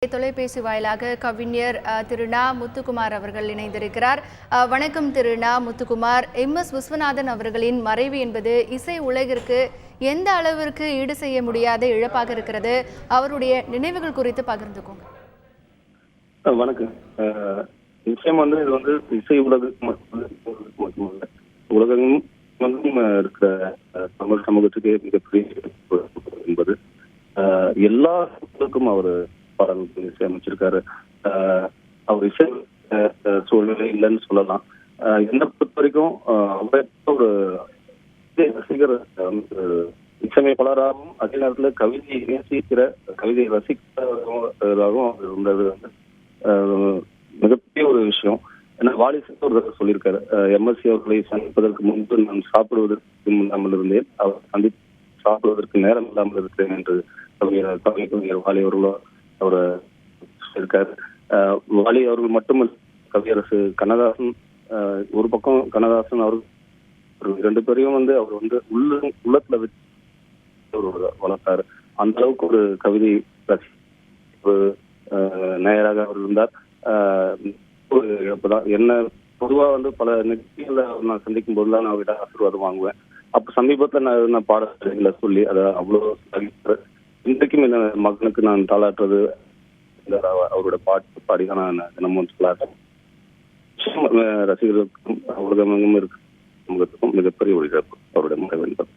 தொலைபேசி வாயிலாக கவிஞர் திரு நா. முத்துக்குமார் அவர்கள் இணைந்திருக்கிறார். வணக்கம் திரு நா. முத்துக்குமார். எம்.எஸ். விஸ்வநாதன் அவர்களின் மறைவு என்பது இசை உலகிற்கு எந்த அளவிற்கு ஈடு செய்ய முடியாத இழப்பாக இருக்கிறது? அவருடைய நினைவுகள் குறித்து பகிர்ந்துக்கோங்க. வணக்கம். நிச்சயம் இது இசை உலகுக்கு மட்டுமல்ல, உலகமும் இருக்கிற தமிழ் சமூகத்துக்கு மிகப்பெரிய என்பது எல்லா மக்களுக்கும் அவர் பாடல்கள் இசையமைச்சிருக்காரு. அவர் இசை சூழ்நிலை இல்லைன்னு சொல்லலாம். என்னை பொறுத்த வரைக்கும் ஒரு ரசிகர் இசையமைப்பாளராகவும் அதே நேரத்தில் கவிதையை நேசிக்கிற கவிதையை ரசிக்கிறதாகவும் அவர் இருந்தது மிகப்பெரிய ஒரு விஷயம். ஏன்னா வாலிசன் ஒரு சொல்லியிருக்காரு, எம்எஸ்சி அவர்களை சந்திப்பதற்கு முன்பு நான் சாப்பிடுவதற்கு இல்லாமல் இருந்தேன், அவர் சாப்பிடுவதற்கு நேரம் இல்லாமல் இருக்கிறேன் என்று கவிஞர் வாலி அவர்களோ அவர் இருக்காரு. வாலி அவர்கள் மட்டுமல்ல, கவியரசு கண்ணதாசன் ஒரு பக்கம், கண்ணதாசன் அவர்கள் இரண்டு பேரையும் அவர் உள்ளத்துல வச்சு வளர்த்தாரு. அந்த அளவுக்கு ஒரு கவிதை நேயராக அவர் இருந்தார். ஒரு இழப்புதான். என்ன பொதுவா பல நிகழ்ச்சிகளை நான் சந்திக்கும் போதுதான் நான் அவர்கிட்ட ஆசீர்வாதம் வாங்குவேன். அப்ப சமீபத்துல நான் பாடல்களை சொல்லி அதை அவ்வளவு இன்றைக்கும் என்ன மகனுக்கு நான் தாளாட்டுறது அவரோட பாட்டு பாடிதான் நான் தினமும் தாளாட்டேன். ரசிகர்களுக்கும் உலகமெங்கும் இருக்கு சமூகத்துக்கும் மிகப்பெரிய ஒரு இழப்பு அவருடைய மறைவு என்பது.